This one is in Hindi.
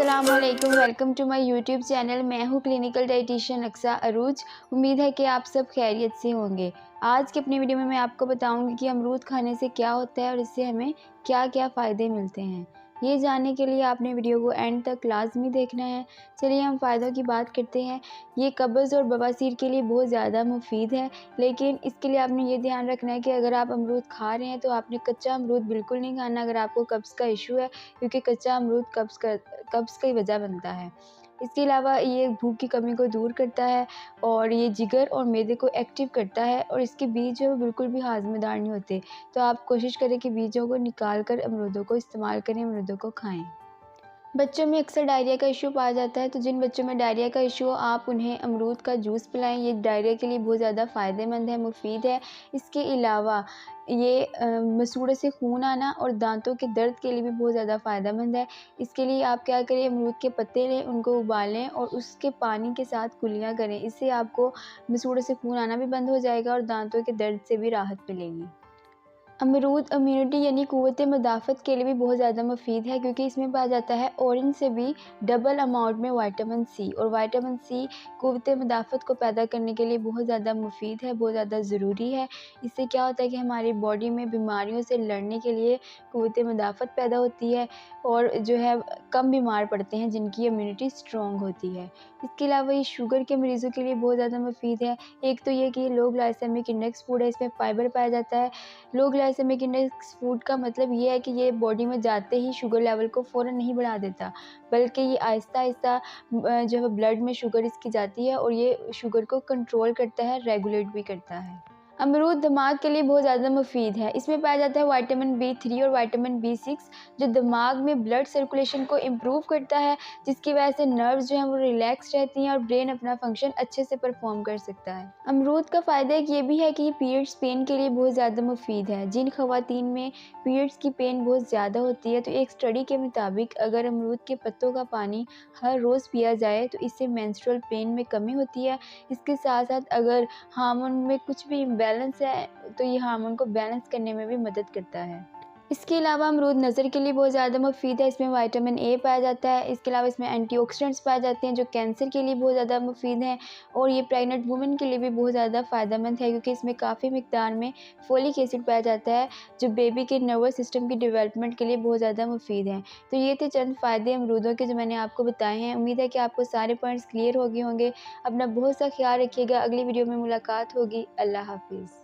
अस्सलामुअलैकुम, welcome to my YouTube channel. मैं हूँ क्लिनिकल डाइटिशियन अक्सा अरूज। उम्मीद है कि आप सब खैरियत से होंगे। आज की अपनी वीडियो में मैं आपको बताऊंगी कि अमरूद खाने से क्या होता है और इससे हमें क्या क्या फ़ायदे मिलते हैं। ये जानने के लिए आपने वीडियो को एंड तक लाजमी देखना है। चलिए हम फ़ायदों की बात करते हैं। ये कब्ज़ और बवासीर के लिए बहुत ज़्यादा मुफीद है, लेकिन इसके लिए आपने ये ध्यान रखना है कि अगर आप अमरूद खा रहे हैं तो आपने कच्चा अमरूद बिल्कुल नहीं खाना अगर आपको कब्ज़ का इशू है, क्योंकि कच्चा अमरूद कब्ज़ की वजह बनता है। इसके अलावा ये भूख की कमी को दूर करता है और ये जिगर और मैदे को एक्टिव करता है और इसके बीज जो बिल्कुल भी हाज़मेदार नहीं होते। तो आप कोशिश करें कि बीजों को निकाल कर अमरूदों को इस्तेमाल करें, अमरूदों को खाएं। बच्चों में अक्सर डायरिया का इशू पाया जाता है, तो जिन बच्चों में डायरिया का इशू हो आप उन्हें अमरूद का जूस पिलाएं। ये डायरिया के लिए बहुत ज़्यादा फ़ायदेमंद है, मुफीद है। इसके अलावा ये मसूड़े से खून आना और दांतों के दर्द के लिए भी बहुत ज़्यादा फ़ायदेमंद है। इसके लिए आप क्या करें, अमरूद के पत्ते लें, उनको उबालें और उसके पानी के साथ कुल्लियाँ करें। इससे आपको मसूड़े से खून आना भी बंद हो जाएगा और दांतों के दर्द से भी राहत मिलेगी। अमरूद इम्यूनिटी यानी क़ुव्वत मदाफ़त के लिए भी बहुत ज़्यादा मुफीद है, क्योंकि इसमें पाया जाता है ऑरेंज से भी डबल अमाउंट में विटामिन सी, और विटामिन सी क़ुव्वत मदाफ़त को पैदा करने के लिए बहुत ज़्यादा मुफीद है, बहुत ज़्यादा ज़रूरी है। इससे क्या होता है कि हमारी बॉडी में बीमारियों से लड़ने के लिए क़ुव्वत मदाफ़त पैदा होती है और जो है कम बीमार पड़ते हैं जिनकी इम्यूनिटी स्ट्रॉन्ग होती है। इसके अलावा ये शुगर के मरीज़ों के लिए बहुत ज़्यादा मुफीद है। एक तो ये कि ये लो ग्लाइसेमिक इंडेक्स फूड है, इसमें फ़ाइबर पाया जाता है। लो ग्लाइसेमिक इंडेक्स फूड का मतलब ये है कि ये बॉडी में जाते ही शुगर लेवल को फ़ौरन नहीं बढ़ा देता, बल्कि ये आहिस्ता-आहिस्ता जो है ब्लड में शुगर इसकी जाती है और ये शुगर को कंट्रोल करता है, रेगुलेट भी करता है। अमरूद दिमाग के लिए बहुत ज़्यादा मुफीद है। इसमें पाया जाता है विटामिन B3 और विटामिन B6, जो दिमाग में ब्लड सर्कुलेशन को इम्प्रूव करता है, जिसकी वजह से नर्व्स जो हैं वो रिलैक्स रहती हैं और ब्रेन अपना फंक्शन अच्छे से परफॉर्म कर सकता है। अमरूद का फ़ायदा एक ये भी है कि ये पीरियड्स पेन के लिए बहुत ज़्यादा मुफीद है। जिन ख़वातीन में पीरियड्स की पेन बहुत ज़्यादा होती है, तो एक स्टडी के मुताबिक अगर अमरूद के पत्तों का पानी हर रोज़ पिया जाए तो इससे मेंस्ट्रुअल पेन में कमी होती है। इसके साथ साथ अगर हार्मोन में कुछ भी इम्बैलेंस है तो ये हार्मोन को बैलेंस करने में भी मदद करता है। इसके अलावा अमरूद नज़र के लिए बहुत ज़्यादा मुफीद है। इसमें विटामिन ए पाया जाता है। इसके अलावा इसमें एंटीऑक्सीडेंट्स पाए जाते हैं जो कैंसर के लिए बहुत ज़्यादा मुफीद हैं, और ये प्रेग्नेंट वुमेन के लिए भी बहुत ज़्यादा फ़ायदेमंद है, क्योंकि इसमें काफ़ी मिकदार में फोलिक एसिड पाया जाता है जो बेबी के नर्वस सिस्टम की डेवलपमेंट के लिए बहुत ज़्यादा मुफीद हैं। तो ये थे चंद फ़ायदे अमरूदों के जो मैंने आपको बताए हैं। उम्मीद है कि आपको सारे पॉइंट्स क्लियर हो गए होंगे। अपना बहुत सा ख्याल रखिएगा। अगली वीडियो में मुलाकात होगी। अल्लाह हाफिज़।